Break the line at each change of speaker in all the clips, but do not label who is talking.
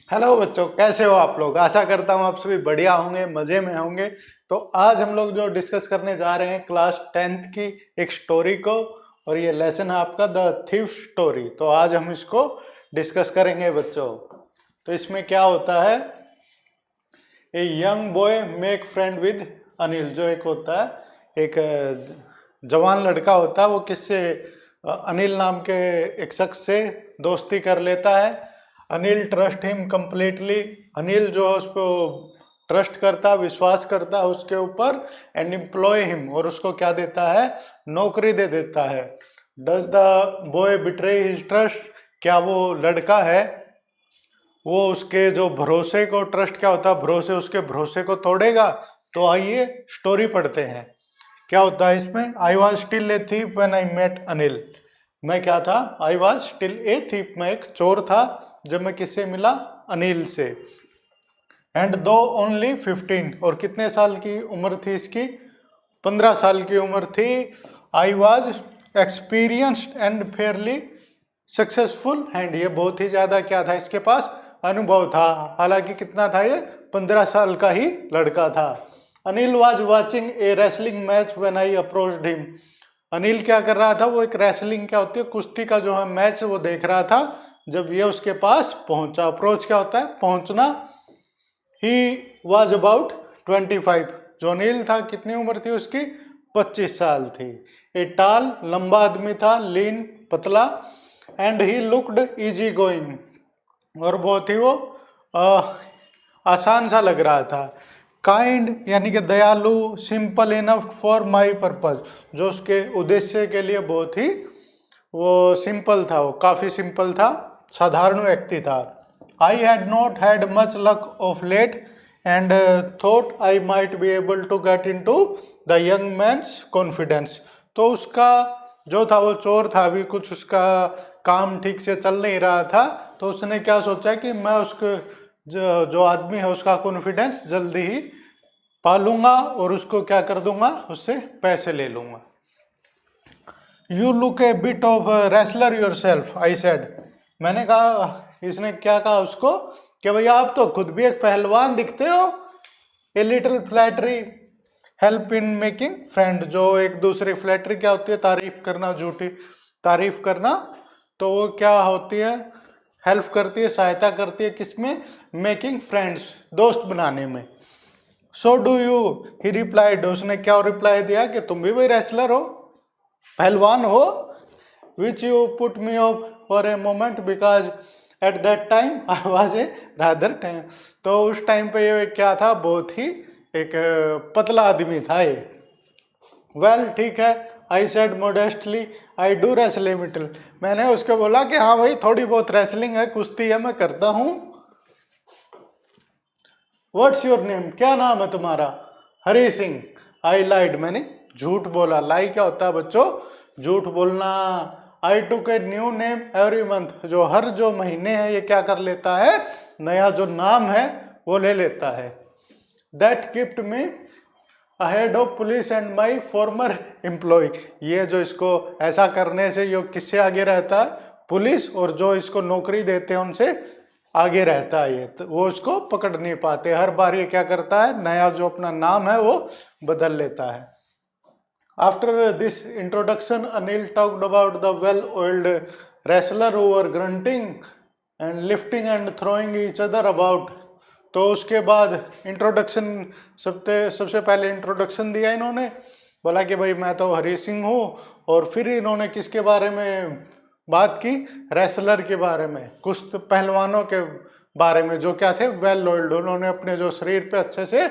Hello बच्चों, कैसे हो आप लोग। आशा करता हूँ आप सभी बढ़िया होंगे, मजे में होंगे। तो आज हम लोग जो डिस्कस करने जा रहे हैं क्लास 10th की एक स्टोरी को, और ये लेसन है आपका द थीफ स्टोरी। तो आज हम इसको डिस्कस करेंगे बच्चों। तो इसमें क्या होता है, a young boy make friend with Anil. जो एक होता है, एक जवान लड़का होता है, वो किससे, अनिल नाम के एक शख्स से दोस्ती कर लेता है। Anil trust him completely. Anil जो है उसको ट्रस्ट करता, विश्वास करता है उसके ऊपर। एंड एम्प्लॉय हिम, और उसको क्या देता है, नौकरी दे देता है। Does the boy betray his trust. क्या वो लड़का है, वो उसके जो भरोसे को, ट्रस्ट क्या होता है, भरोसे, उसके भरोसे को तोड़ेगा। तो आइए स्टोरी पढ़ते हैं। क्या होता है इसमें, I was still a thief when I met Anil. मैं क्या था, I was still a thief, मैं एक चोर था जब मैं किससे मिला, अनिल से। एंड दो ओनली 15, और कितने साल की उम्र थी इसकी, 15 साल की उम्र थी। I was experienced and Fairlie successful hand. ये बहुत ही ज्यादा क्या था, इसके पास अनुभव था। हालांकि कितना था ये, 15 साल का ही लड़का था। Anil was watching A wrestling match when I approached him. Anil क्या कर रहा था, वो एक रेसलिंग क्या होती है, कुश्ती का जो है मैच, वो देख रहा था जब ये उसके पास पहुंचा। अप्रोच क्या होता है, पहुंचना। He was about 25। जो अनिल था, कितनी उम्र थी उसकी, 25 साल थी। ए टाल, लंबा आदमी था, लीन, पतला। And he looked easy going, और बहुत ही वो आसान सा लग रहा था। काइंड यानी कि दयालु, simple enough for my purpose, जो उसके उद्देश्य के लिए बहुत ही वो सिंपल था, वो काफी सिंपल था, साधारण व्यक्ति था। I had not had much luck of late and thought I might be able to get into the young man's confidence. तो उसका जो था, वो चोर था, अभी कुछ उसका काम ठीक से चल नहीं रहा था। तो उसने क्या सोचा कि मैं उसके जो आदमी है उसका कॉन्फिडेंस जल्दी ही पालूंगा, और उसको क्या कर दूंगा, उससे पैसे ले लूंगा। You look A bit of wrestler your self, I said. मैंने कहा, इसने क्या कहा उसको, कि भैया आप तो खुद भी एक पहलवान दिखते हो। A little flattery help in making friend. जो एक दूसरे, फ्लैटरी क्या होती है, तारीफ करना, झूठी तारीफ करना। तो वो क्या होती है, हेल्प करती है, सहायता करती है किसमें, मेकिंग फ्रेंड्स, दोस्त बनाने में। So do you, he replied. उसने क्या रिप्लाई दिया, कि तुम भी भाई रेसलर हो, पहलवान हो। Which you put me of for a moment because at that time I was a rather time. तो उस टाइम पे ये क्या था, बहुत ही एक पतला आदमी था ये। वेल ठीक है, I said modestly, I do wrestling little. मैंने उसको बोला कि हाँ भाई, थोड़ी बहुत रेसलिंग है, कुश्ती है, मैं करता हूँ। व्हाट्स योर नेम, क्या नाम है तुम्हारा, हरी सिंह। आई लाइड, मैंने झूठ बोला। लाई क्या होता है बच्चों, झूठ बोलना। I took a new name every month, जो हर जो महीने है ये क्या कर लेता है, नया जो नाम है वो ले लेता है। That gift me ahead of police and my former employ. ये जो इसको ऐसा करने से ये किससे आगे रहता है, पुलिस और जो इसको नौकरी देते हैं उनसे आगे रहता है। ये तो वो उसको पकड़ नहीं पाते, हर बार ये क्या करता है, नया जो अपना नाम है वो बदल लेता है। After this introduction Anil talked about the well old wrestler who were grunting and lifting and throwing each other about. तो उसके बाद इंट्रोडक्शन, सबसे पहले इंट्रोडक्शन दिया इन्होंने, बोला कि भाई मैं तो हरी सिंह हूँ। और फिर इन्होंने किसके बारे में बात की, रेसलर के बारे में, कुछ पहलवानों के बारे में जो क्या थे, वेल ओल्ड। उन्होंने अपने जो शरीर पे अच्छे से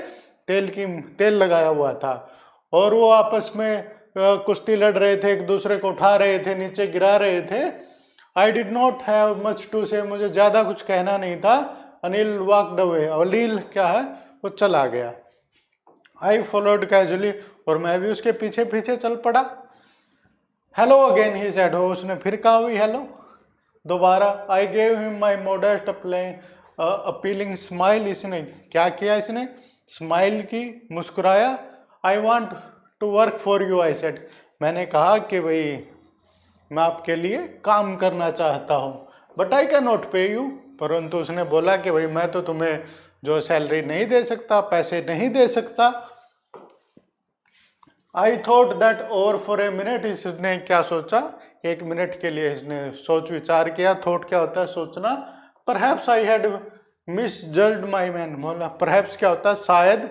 तेल लगाया हुआ था, और वो आपस में कुश्ती लड़ रहे थे, एक दूसरे को उठा रहे थे, नीचे गिरा रहे थे। I did not have much to say, मुझे ज्यादा कुछ कहना नहीं था। अनिल वॉकड अवे, अनिल क्या है, वो चला गया। आई फॉलोड कैजुअली, और मैं भी उसके पीछे पीछे चल पड़ा। हेलो अगेन ही सेड, हो उसने फिर कहा हुई हेलो दोबारा। I gave him my modest appealing smile. इसने क्या किया, इसने स्माइल की, मुस्कुराया। I want to work for you, I said. मैंने कहा कि भाई मैं आपके लिए काम करना चाहता हूँ। बट आई कैन नॉट पे यू, परंतु उसने बोला कि भाई मैं तो तुम्हें जो सैलरी नहीं दे सकता, पैसे नहीं दे सकता। I thought that over for a minute, इसने क्या सोचा, 1 मिनट के लिए इसने सोच विचार किया। थॉट क्या होता है, सोचना। Perhaps I had misjudged my man, बोला परहैप्स क्या होता है, शायद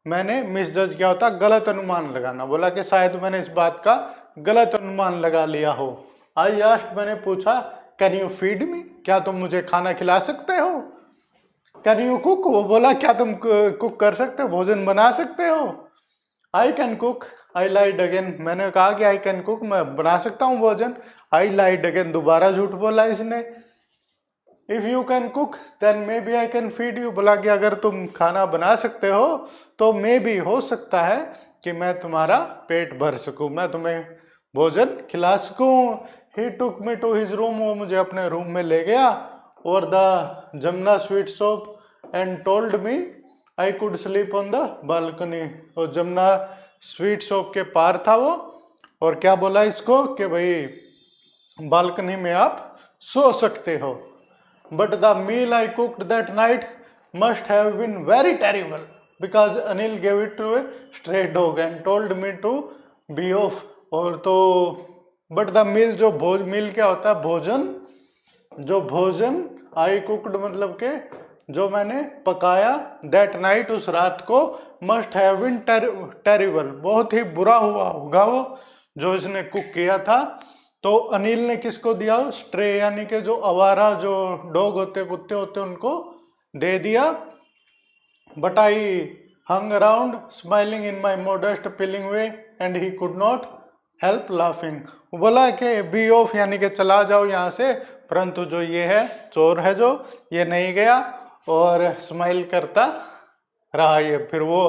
मैंने, मिसजज क्या होता है, गलत अनुमान लगाना। बोला कि शायद मैंने इस बात का गलत अनुमान लगा लिया हो। आई आस्क्ड, मैंने पूछा, कैन यू फीड मी, क्या तुम मुझे खाना खिला सकते हो। कैन यू कुक, वो बोला क्या तुम कुक कर सकते हो, भोजन बना सकते हो। I can cook, I lied again, मैंने कहा कि आई कैन कुक, मैं बना सकता हूँ भोजन। आई लाइड अगेन, दोबारा झूठ बोला इसने। If you can cook then maybe I can feed you, बोला कि अगर तुम खाना बना सकते हो तो मे बी, हो सकता है कि मैं तुम्हारा पेट भर सकूं, मैं तुम्हें भोजन खिला सकूं। ही टुक मी टू हिज रूम, वो मुझे अपने रूम में ले गया। और the Jamuna sweet shop and told me I could sleep on the balcony, और जमुना स्वीट शॉप के पार था वो, और क्या बोला इसको कि भाई बालकनी में आप सो सकते हो। But the meal I cooked that night must have been very terrible because Anil gave it to a stray dog and told me to be off. और तो बट द मील, जो मील क्या होता है, भोजन, जो भोजन आई कुक्ड मतलब के जो मैंने पकाया, दैट नाइट, उस रात को, मस्ट हैव बीन टेरिबल, बहुत ही बुरा हुआ होगा वो जो इसने कुक किया था। तो अनिल ने किसको दिया, स्ट्रे यानी कि जो आवारा जो डॉग होते, कुत्ते होते, उनको दे दिया। But I hung around smiling in my modest pleading way and he could not help laughing, बोला कि बी ऑफ यानी कि चला जाओ यहाँ से, परंतु जो ये है चोर है, जो ये नहीं गया और स्माइल करता रहा ये। फिर वो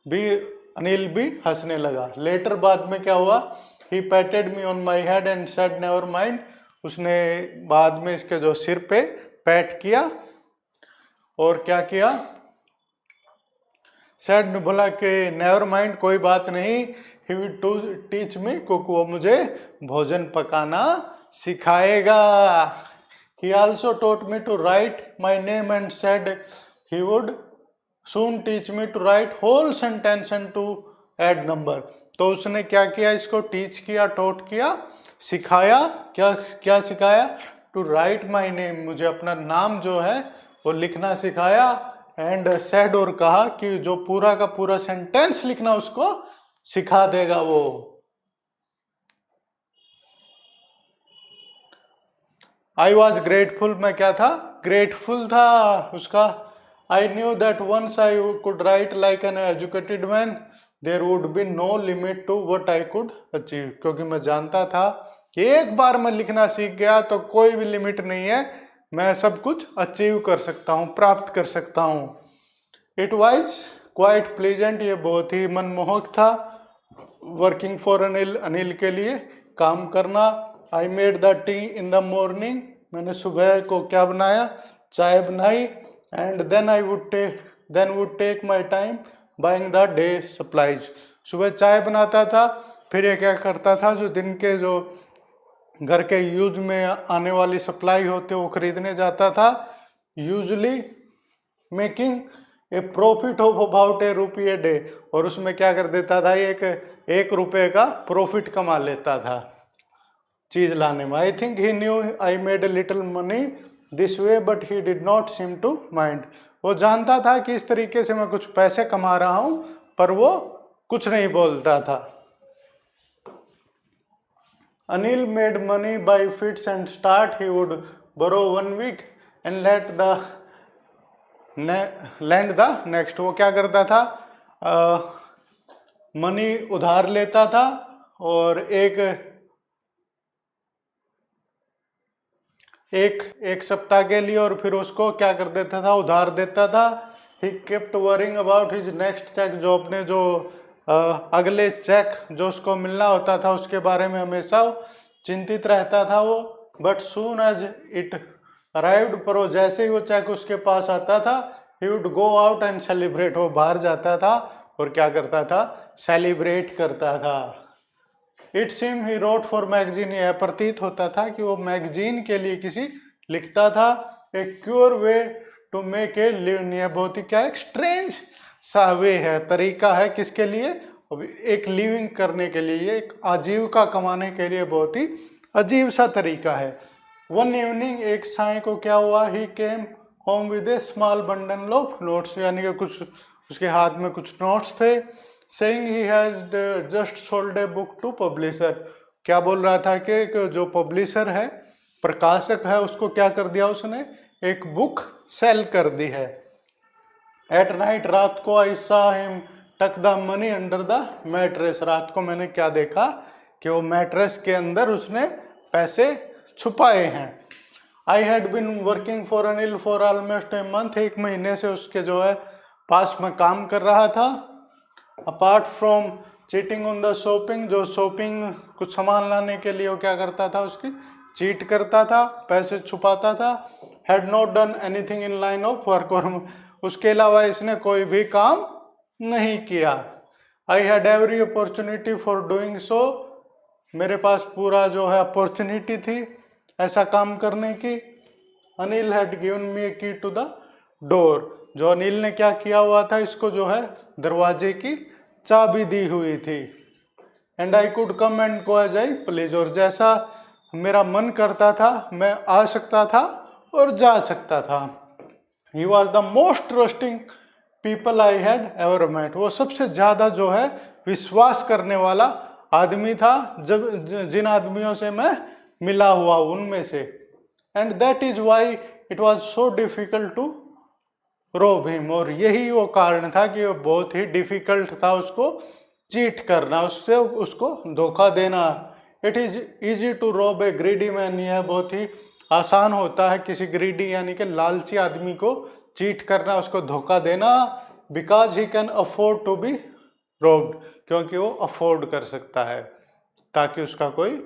भी, अनिल भी हंसने लगा। लेटर बाद में क्या हुआ, he patted me on my head and said never mind, उसने बाद में इसके जो सिर पे पैट किया और क्या किया, सेड, बोला कि नेवर माइंड, कोई बात नहीं, he will to teach me cook, वो मुझे भोजन पकाना सिखाएगा। He also taught me to write my name and said he would soon teach me to write whole sentence and to add number. तो उसने क्या किया, इसको टीच किया, टोट किया, सिखाया। क्या क्या सिखाया, टू राइट माई नेम, मुझे अपना नाम जो है वो लिखना सिखाया। एंड सेड, और कहा कि जो पूरा का पूरा सेंटेंस लिखना उसको सिखा देगा वो। आई वॉज ग्रेटफुल, मैं क्या था, ग्रेटफुल था उसका। I knew that once I could write like an educated man there would be no limit to what I could achieve, क्योंकि मैं जानता था कि एक बार मैं लिखना सीख गया तो कोई भी लिमिट नहीं है, मैं सब कुछ अचीव कर सकता हूँ, प्राप्त कर सकता हूँ। इट वॉज क्वाइट प्लीजेंट, ये बहुत ही मनमोहक था। वर्किंग फॉर अनिल, अनिल के लिए काम करना। I made the tea in the morning, मैंने सुबह को क्या बनाया, चाय बनाई। And then I would take my time buying the day supplies, सुबह चाय बनाता था, फिर ये क्या करता था, जो दिन के जो घर के यूज में आने वाली सप्लाई होते वो खरीदने जाता था। Usually making a profit of about ₹1 day, और उसमें क्या कर देता था, एक रुपये का प्रॉफिट कमा लेता था चीज लाने में। I think he knew I made a little money this way but he did not seem to mind, वो जानता था कि इस तरीके से मैं कुछ पैसे कमा रहा हूं, पर वो कुछ नहीं बोलता था। Anil made money by fits and start, he would borrow 1 week and lend the next, वो क्या करता था, मनी उधार लेता था और एक सप्ताह के लिए, और फिर उसको क्या कर देता था, उधार देता था। He kept worrying about his next cheque, जो अपने जो अगले चेक जो उसको मिलना होता था उसके बारे में हमेशा चिंतित रहता था वो। But soon as it arrived, पर वो जैसे ही वो चेक उसके पास आता था, he would go out and celebrate, वो बाहर जाता था और क्या करता था, सेलिब्रेट करता था। It seem he wrote for magazine, यह प्रतीत होता था कि वो मैगजीन के लिए किसी लिखता था। A queer way to make a living. यह बहुत ही क्या एक स्ट्रेंज सा वे है, तरीका है किसके लिए, एक लिविंग करने के लिए, एक आजीविका कमाने के लिए बहुत ही अजीब सा तरीका है। वन इवनिंग एक शाम को क्या हुआ, he came home with a small bundle of notes, यानी कि कुछ उसके हाथ में कुछ नोट्स थे। Saying he has just sold a book to publisher, क्या बोल रहा था कि जो पब्लिशर है, प्रकाशक है, उसको क्या कर दिया उसने, एक बुक सेल कर दी है। एट नाइट रात को आई सा हिम टक the money under the mattress, रात को मैंने क्या देखा कि वो मैट्रेस के अंदर उसने पैसे छुपाए हैं। I had been working for Anil for almost a month, एक महीने से उसके जो है पास में काम कर रहा था। Apart from cheating on the shopping, जो शॉपिंग कुछ सामान लाने के लिए वो क्या करता था, उसकी चीट करता था, पैसे छुपाता था। Had not done anything in line of work, और उसके अलावा इसने कोई भी काम नहीं किया। I had every opportunity for doing so, मेरे पास पूरा जो है अपॉर्चुनिटी थी ऐसा काम करने की। अनिल हैड गिवन मी ए की टू द डोर, जो अनिल ने क्या किया हुआ था, इसको जो है दरवाजे की चाबी दी हुई थी। And I could come and go as I please, और जैसा मेरा मन करता था मैं आ सकता था और जा सकता था। He was the most trusting people I had ever met, वो सबसे ज़्यादा जो है विश्वास करने वाला आदमी था जब जिन आदमियों से मैं मिला हुआ उनमें से। And that is why it was so difficult to rob him, और यही वो कारण था कि वो बहुत ही डिफिकल्ट था उसको चीट करना, उससे उसको धोखा देना। It is easy to rob A greedy man, यह बहुत ही आसान होता है किसी ग्रीडी यानी कि लालची आदमी को चीट करना, उसको धोखा देना। Because he can afford to be robbed, क्योंकि वो अफोर्ड कर सकता है ताकि उसका कोई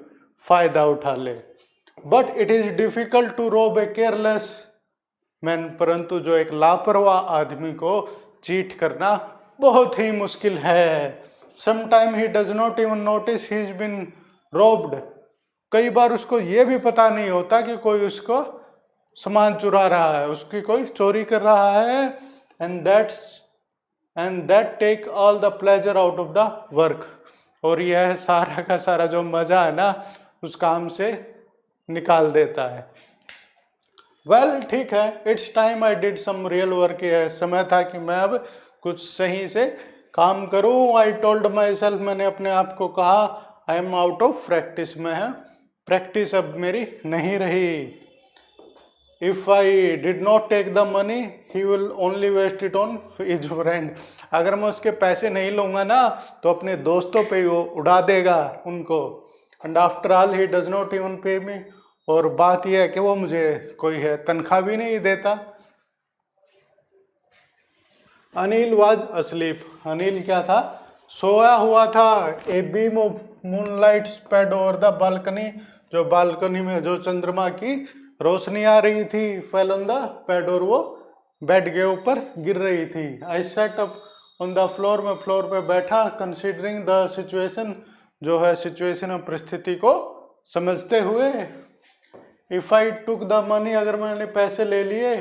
फायदा उठा ले। But it is difficult to rob a careless man, परंतु जो एक लापरवाह आदमी को चीट करना बहुत ही मुश्किल है। Sometime he does not even notice he is been robbed, कई बार उसको ये भी पता नहीं होता कि कोई उसको सामान चुरा रहा है, उसकी कोई चोरी कर रहा है। And that take all the pleasure out of the work, और यह सारा का सारा जो मजा है ना उस काम से निकाल देता है। वेल ठीक है, it's time I did some real work, यह समय था कि मैं अब कुछ सही से काम करूं। आई टोल्ड माई सेल्फ, मैंने अपने आप को कहा, I am out of practice, में है प्रैक्टिस अब मेरी नहीं रही। If I did not take the money he will only waste it on his friend, अगर मैं उसके पैसे नहीं लूंगा ना तो अपने दोस्तों पे वो उड़ा देगा उनको। And after all he does not even पे मी, और बात यह है कि वो मुझे कोई है तनख्वाह भी नहीं देता। अनिल वाज अस्लीप, अनिल क्या था, सोया हुआ था। A beam of moonlight spread over the balcony, जो बालकनी में जो चंद्रमा की रोशनी आ रही थी, फेल ऑन द बेड, और वो बेड के ऊपर गिर रही थी। I sat up on the floor, में फ्लोर पे बैठा। कंसिडरिंग द सिचुएशन, जो है सिचुएशन और परिस्थिति को समझते हुए। If I took the money, अगर मैंने पैसे ले लिए,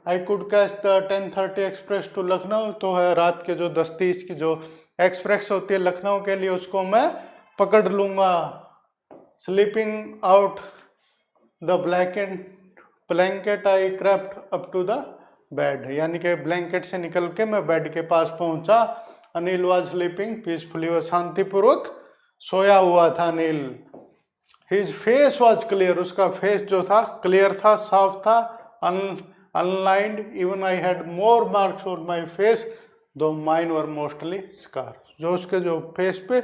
I could catch the 10:30 Express to Lucknow, तो है रात के जो 10:30 की जो एक्सप्रेस होती है लखनऊ के लिए, उसको मैं पकड़ लूंगा। Sleeping out the blanket I crept up to the bed, यानी कि ब्लैंकेट से निकल के मैं बेड के पास पहुंचा। अनिल वाज स्लीपिंग पीसफुली, वह शांतिपूर्वक सोया हुआ था Anil. His face was clear, उसका फेस जो था क्लियर था, साफ था, unlined. Even I had more marks on my face दो माइन वर मोस्टली स्कार, जो उसके जो फेस पे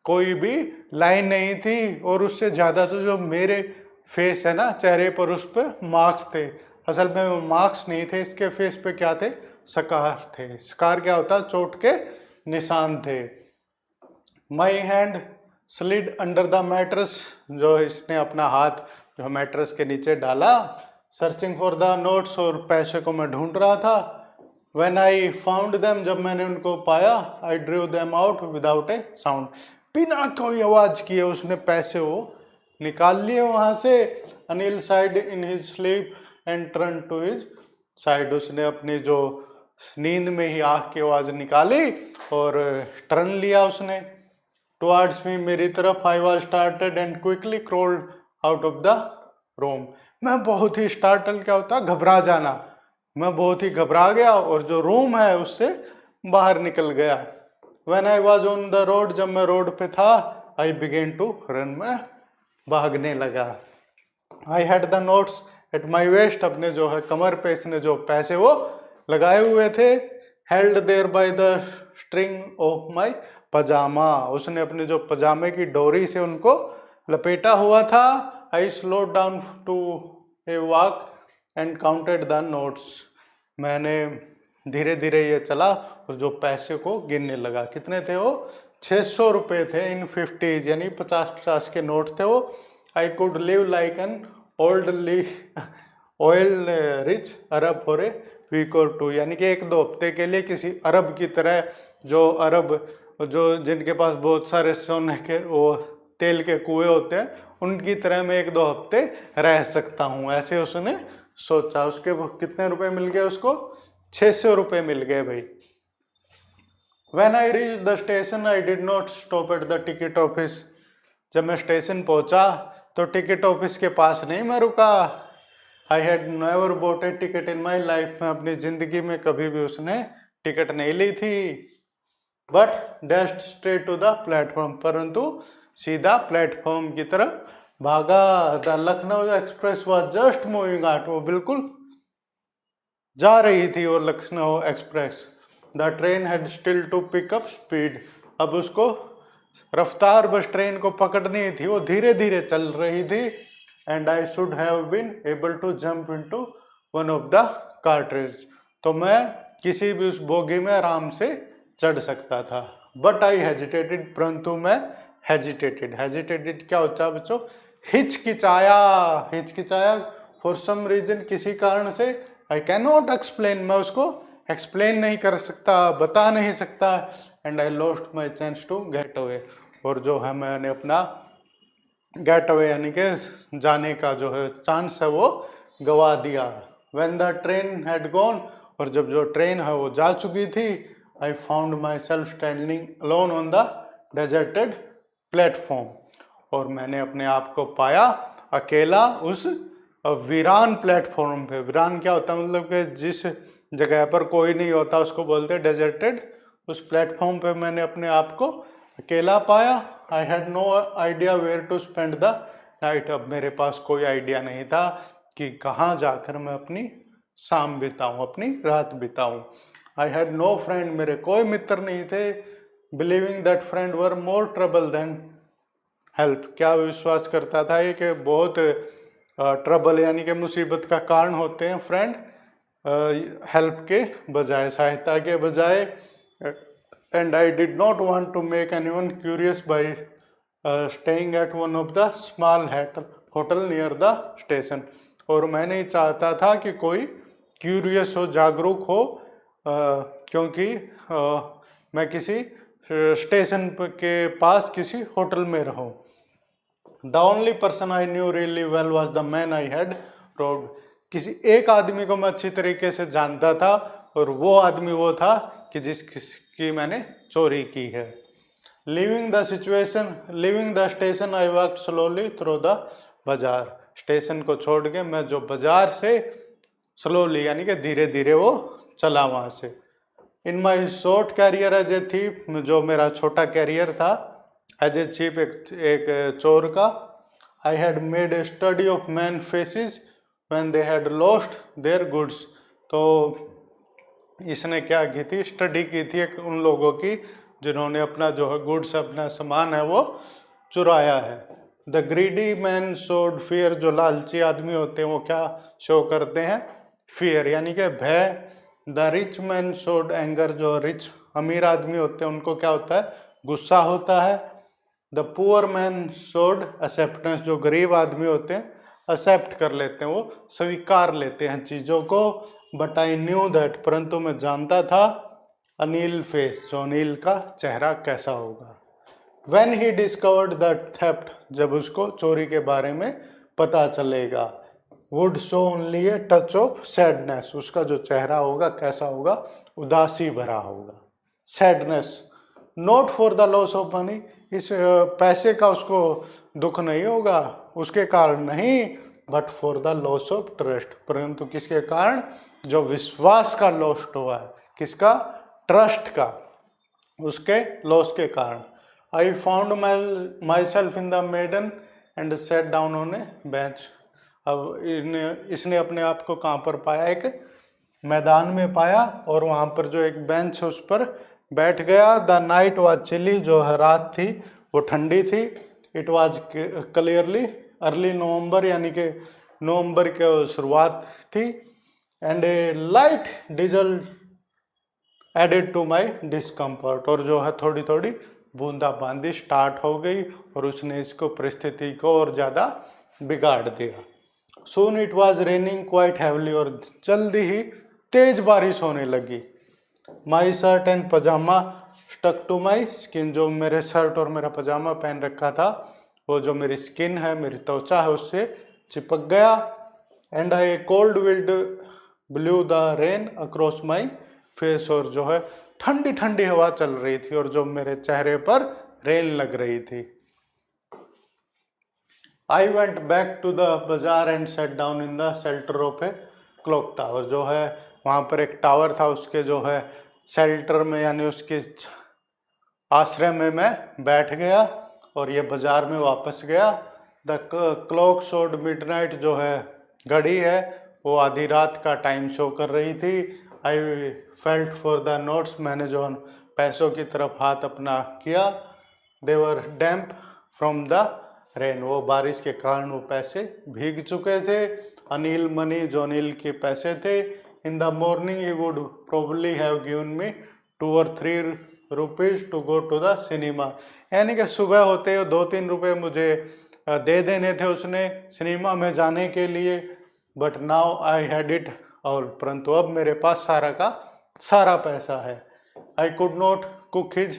कोई भी लाइन नहीं थी, और उससे ज़्यादा तो जो मेरे फेस है ना चेहरे पर, उस पर मार्क्स थे। असल में वो मार्क्स नहीं थे, इसके फेस पे क्या थे, स्कार थे। स्कार क्या होता, चोट के निशान थे। My hand slid under the mattress, जो इसने अपना हाथ जो मैट्रेस के नीचे डाला। सर्चिंग फॉर द नोट्स, और पैसे को मैं ढूंढ रहा था। व्हेन आई फाउंड देम, जब मैंने उनको पाया, I drew them out without A sound, बिना कोई आवाज किए उसने पैसे वो निकाल लिए वहां से। Anil sighed in his sleep and turn to his side. उसने अपनी जो नींद में ही आँख की आवाज़ निकाली और टर्न लिया उसने टुवर्ड्स मी, मेरी तरफ। I was started and quickly crawled out of the room. मैं बहुत ही स्टार्टल, क्या होता है घबरा जाना, मैं बहुत ही घबरा गया और जो रूम है उससे बाहर निकल गया। When I was on the road, जब मैं रोड पे था, आई बिगेन टू रन, मैं भागने लगा। I had the notes at my waste, अपने जो है कमर पे इसने जो पैसे वो लगाए हुए थे। Held there by the string of my pyjama, उसने अपने जो पजामे की डोरी से उनको लपेटा हुआ था। I slow down to a walk and counted the notes, मैंने धीरे धीरे ये चला और जो पैसे को गिनने लगा। कितने थे वो? 600 रुपये थे इन 50, यानी 50-50 के नोट थे वो। I could live like an old rich Arab for a week or two, यानी कि 1-2 हफ्ते के लिए किसी अरब की तरह, जो अरब जो जिनके पास बहुत सारे सोने के वो तेल के कुएं होते हैं, उनकी तरह मैं 1-2 हफ्ते रह सकता हूँ, ऐसे उसने सोचा। उसके वो कितने रुपए मिल गए उसको? 600 रुपये मिल गए भाई। When I reached the station, I did not stop at the ticket office. जब मैं स्टेशन पहुंचा तो टिकट ऑफिस के पास नहीं मैं रुका। I had never bought a ticket in my life, मैं अपनी जिंदगी में कभी भी उसने टिकट नहीं ली थी। But dashed straight to the platform, परंतु सीधा प्लेटफॉर्म की तरफ भागा। The Lucknow Express was just moving out, वो बिल्कुल जा रही थी वो Lucknow Express. The train had still to pick up speed, अब उसको रफ्तार बस ट्रेन को पकड़नी थी, वो धीरे धीरे चल रही थी। And I should have been able to jump into one of the carriages, तो मैं किसी भी उस बोगी में आराम से चढ़ सकता था। बट आई हेजिटेटेड, परंतु मैं हेजिटेटेड क्या होता है बच्चों? हिचकिचाया, हिचकिचाया फॉर सम रीजन, किसी कारण से। आई कैन नॉट एक्सप्लेन, मैं उसको एक्सप्लेन नहीं कर सकता, बता नहीं सकता। And I lost my chance to get away, और जो है मैंने अपना गेट अवे यानी कि जाने का जो है चांस है वो गवा दिया। When the train had gone, और जब जो ट्रेन है वो जा चुकी थी, आई found my self standing alone on the deserted platform, और मैंने अपने आप को पाया अकेला उस वीरान प्लेटफॉर्म पे। वीरान क्या होता है? मतलब कि जिस जगह पर कोई नहीं होता उसको बोलते हैं डेजर्टेड। उस प्लेटफॉर्म पे मैंने अपने आप को अकेला पाया। I had no idea where to spend the night, अब मेरे पास कोई आइडिया नहीं था कि कहाँ जाकर मैं अपनी शाम बिताऊँ, अपनी रात बिताऊँ। आई हैड नो फ्रेंड, मेरे कोई मित्र नहीं थे। Believing that friend were more trouble than help, क्या विश्वास करता था ये कि बहुत ट्रबल यानी कि मुसीबत का कारण होते हैं फ्रेंड, हेल्प के बजाय, सहायता के बजाय। And I did not want to make anyone curious by staying at one of the small hotel near the station, और मैं नहीं चाहता था कि कोई क्यूरियस हो, जागरूक हो, क्योंकि मैं किसी स्टेशन के पास किसी होटल में रहूं। The only person I knew really well was the man I had robed, किसी एक आदमी को मैं अच्छी तरीके से जानता था, और वो आदमी वो था कि जिसकी मैंने चोरी की है। Living the station I walk slowly through the बाजार, स्टेशन को छोड़ के मैं जो बाजार से स्लोली यानी कि धीरे धीरे वो चला वहाँ से। In my short career as a thief, जो मेरा छोटा कैरियर था एज ए थीफ, एक चोर का। I had made a study of man faces when they had lost their goods, तो इसने क्या की थी? स्टडी की थी उन लोगों की जिन्होंने अपना जो है गुड्स, अपना सामान है वो चुराया है। The greedy man showed fear, जो लालची आदमी होते हैं वो क्या शो करते हैं? फियर यानी कि भय। The rich man showed anger, जो रिच अमीर आदमी होते हैं उनको क्या होता है? गुस्सा होता है। The poor man showed acceptance, जो गरीब आदमी होते हैं एक्सेप्ट कर लेते हैं, वो स्वीकार लेते हैं चीज़ों को। बट आई न्यू दैट, परंतु मैं जानता था अनिल फेस, जो अनिल का चेहरा कैसा होगा। When he discovered the theft, जब उसको चोरी के बारे में पता चलेगा। Would show only a touch of sadness, उसका जो चेहरा होगा कैसा होगा, उदासी भरा होगा, sadness. Not for the loss of money, इस पैसे का उसको दुख नहीं होगा, उसके कारण नहीं, but for the loss of trust, परंतु किसके कारण, जो विश्वास का लॉस्ट हुआ है, किसका, ट्रस्ट का, उसके लॉस के कारण। I found myself in the maidan and sat down on a bench. अब इसने अपने आप को कहाँ पर पाया, एक मैदान में पाया, और वहाँ पर जो एक बेंच है उस पर बैठ गया। द नाइट वाज चिली, जो है रात थी वो ठंडी थी। It was clearly early November, यानी कि नवंबर के शुरुआत थी। And a light drizzle added to my discomfort, और जो है थोड़ी थोड़ी बूंदाबांदी स्टार्ट हो गई, और उसने इसको परिस्थिति को और ज़्यादा बिगाड़ दिया। Soon it was raining quite heavily, और जल्दी ही तेज बारिश होने लगी। My shirt and pyjama stuck to my skin, जो मेरे शर्ट और मेरा पजामा पहन रखा था वो जो मेरी स्किन है, मेरी त्वचा है, उससे चिपक गया। And A cold wind blue the rain across my face, और जो है ठंडी ठंडी हवा चल रही थी, और जो मेरे चेहरे पर रेल लग रही थी। I went back to the bazaar and sat down in the shelter of a clock tower, जो है वहाँ पर एक टावर था, उसके जो है शेल्टर में यानी उसके आश्रय में मैं बैठ गया, और ये बाजार में वापस गया। द क्लॉक शोड मिडनाइट, जो है घड़ी है वो आधी रात का टाइम शो कर रही थी। I felt for the notes, मैंने जो पैसों की तरफ हाथ अपना किया। दे वर डैम्प फ्रॉम द रेन, वो बारिश के कारण वो पैसे भीग चुके थे। अनिल मनी, जो अनिल के पैसे थे। In the morning he would probably have given me 2 or 3 rupees to go to the cinema, यानी कि सुबह होते ही 2-3 रुपये मुझे दे देने थे उसने सिनेमा में जाने के लिए। But now I had it, और परंतु अब मेरे पास सारा का सारा पैसा है। I could not cook his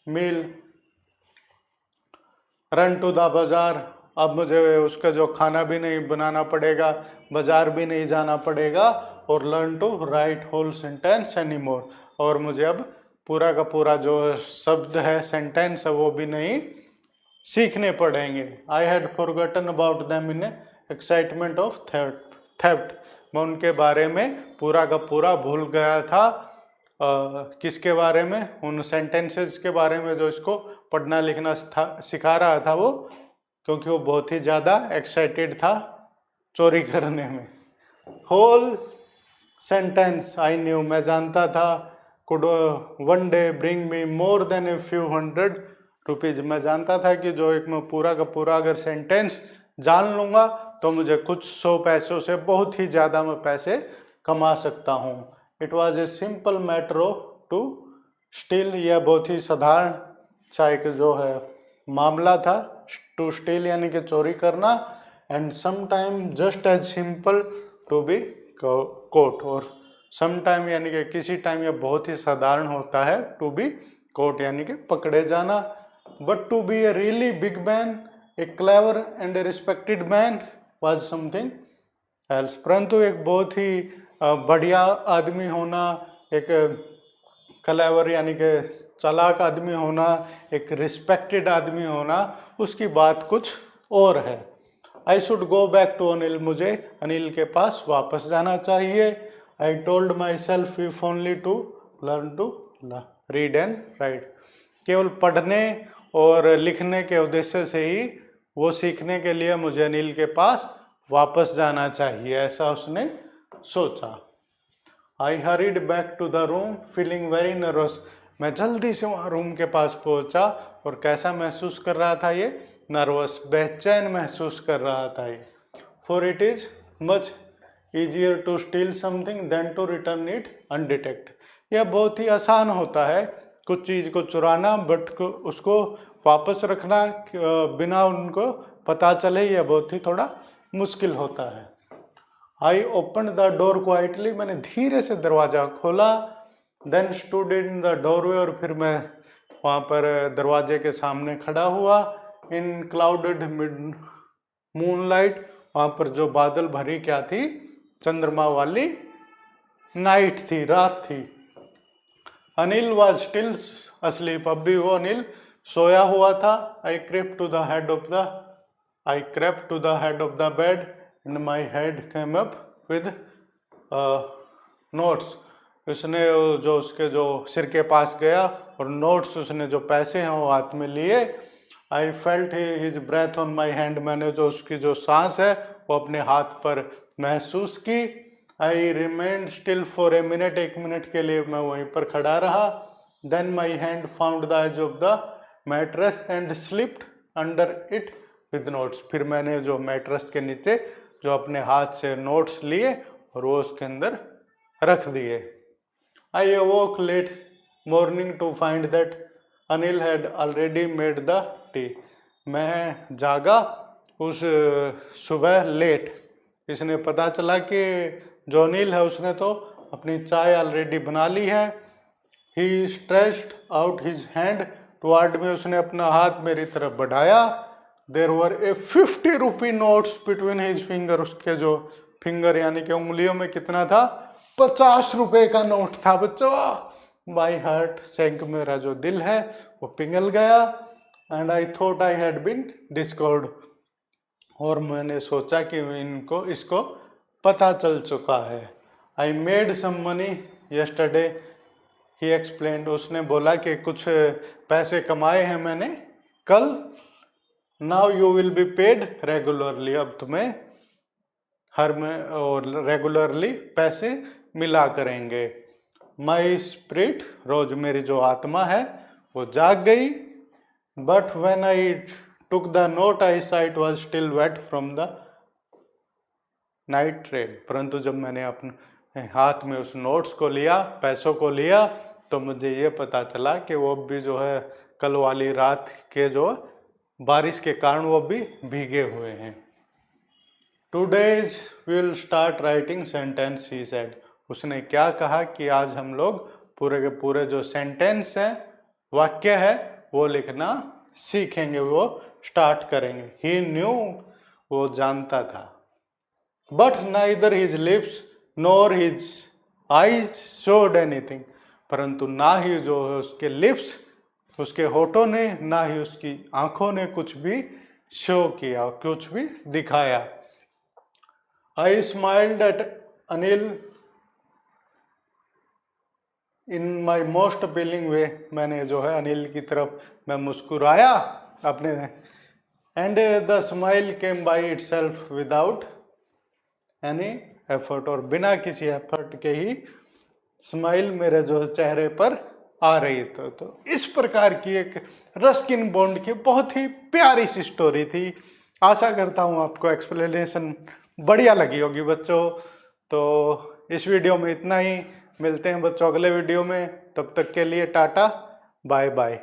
meal, run to the bazaar, अब मुझे उसका जो खाना भी नहीं बनाना पड़ेगा, बाजार भी नहीं जाना पड़ेगा। और learn to write whole sentence any more, और मुझे अब पूरा का पूरा जो शब्द है, सेंटेंस है, वो भी नहीं सीखने पड़ेंगे। I had forgotten about them in excitement of theft, मैं उनके बारे में पूरा का पूरा भूल गया था। किसके बारे में, उन सेंटेंसेस के बारे में जो इसको पढ़ना लिखना सिखा रहा था वो, क्योंकि वो बहुत ही ज़्यादा एक्साइटेड था चोरी करने में। होल सेंटेंस आई न्यू, मैं जानता था। Could one day bring me more than a few hundred rupees, मैं जानता था कि जो एक मैं पूरा का पूरा अगर सेंटेंस जान लूँगा तो मुझे कुछ 100 पैसों से बहुत ही ज़्यादा मैं पैसे कमा सकता हूँ। It was a simple matter of to steal, यह बहुत ही साधारण सा एक जो है मामला था। टू स्टील यानी कि चोरी करना, and sometime just as simple to be caught, और सम टाइम यानी कि किसी टाइम यह बहुत ही साधारण होता है टू बी कोट यानी कि पकड़े जाना। But to be a really big man, a clever and a respected man was something else, परंतु एक बहुत ही बढ़िया आदमी होना, एक क्लेवर यानी कि चालाक आदमी होना, एक रिस्पेक्टेड आदमी होना, उसकी बात कुछ और है। I should go back to Anil, मुझे अनिल के पास वापस जाना चाहिए। I told myself if only to learn to read and write, केवल पढ़ने और लिखने के उद्देश्य से ही वो सीखने के लिए मुझे अनिल के पास वापस जाना चाहिए, ऐसा उसने सोचा। I hurried back to the room feeling very nervous, मैं जल्दी से वहाँ रूम के पास पहुँचा और कैसा महसूस कर रहा था ये, नर्वस, बेचैन महसूस कर रहा था ये। For it is much easier to steal something than to return it undetected, यह बहुत ही आसान होता है कुछ चीज़ को चुराना, बट उसको वापस रखना बिना उनको पता चले, यह बहुत ही थोड़ा मुश्किल होता है। I open the door quietly, मैंने धीरे से दरवाज़ा खोला। Then stood in the doorway, और फिर मैं वहाँ पर दरवाजे के सामने खड़ा हुआ। इन क्लाउडेड मिड मूनलाइट, वहां पर जो बादल भरी क्या थी, चंद्रमा वाली नाइट थी, रात थी। अनिल वॉज स्टिल asleep, अब भी वो अनिल सोया हुआ था। आई crept to the head of the bed and my head came up with notes. उसने जो उसके जो सिर के पास गया और नोट्स, उसने जो पैसे हैं वो हाथ में लिए। I felt his breath on my hand, मैंने जो उसकी जो सांस है वो अपने हाथ पर महसूस की। I remained still for a minute, 1 minute के लिए मैं वहीं पर खड़ा रहा। Then my hand found the edge of the mattress and slipped under it with notes, फिर मैंने जो मैट्रेस के नीचे जो अपने हाथ से नोट्स लिए और वो उसके अंदर रख दिए। I awoke late morning to find that Anil had already made the tea, मैं जागा उस सुबह लेट, इसने पता चला कि जो अनिल है उसने तो अपनी चाय ऑलरेडी बना ली है। He stretched out his hand toward me, उसने अपना हाथ मेरी तरफ बढ़ाया। There were a 50 rupee notes between his finger, उसके जो फिंगर यानी कि उंगलियों में कितना था, 50 रुपए का नोट था बच्चों। माई हार्ट सैंक, मेरा जो दिल है वो पिघल गया। And I thought I had been discovered, और मैंने सोचा कि इसको पता चल चुका है। I made some money yesterday, he explained, उसने बोला कि कुछ पैसे कमाए हैं मैंने कल। Now you will be paid regularly, अब तुम्हें हर में और रेगुलरली पैसे मिला करेंगे। माई स्पिरिट रोज, मेरी जो आत्मा है वो जाग गई। But when I took the note I saw it was still wet from the night rain, परंतु जब मैंने अपने हाथ में उस नोट्स को लिया, पैसों को लिया, तो मुझे ये पता चला कि वो भी जो है कल वाली रात के जो बारिश के कारण वो भी भीगे हुए हैं। Today's will start writing sentence, he said, उसने क्या कहा कि आज हम लोग पूरे के पूरे जो सेंटेंस हैं, वाक्य है, वो लिखना सीखेंगे, वो स्टार्ट करेंगे। ही न्यू, वो जानता था। But neither his lips nor his eyes showed anything, परंतु ना ही जो है उसके लिप्स, उसके होठों ने, ना ही उसकी आंखों ने कुछ भी शो किया, कुछ भी दिखाया। I smiled at Anil in my most appealing way, मैंने जो है अनिल की तरफ मैं मुस्कुराया अपने, and the smile came by itself without any effort, और बिना किसी एफर्ट के ही स्माइल मेरे जो चेहरे पर आ रही थी। तो इस प्रकार की एक रस्किन बॉन्ड की बहुत ही प्यारी सी स्टोरी थी। आशा करता हूँ आपको एक्सप्लेनेशन बढ़िया लगी होगी बच्चों। तो इस वीडियो में इतना ही, मिलते हैं बच्चों अगले वीडियो में, तब तक के लिए टाटा बाय बाय।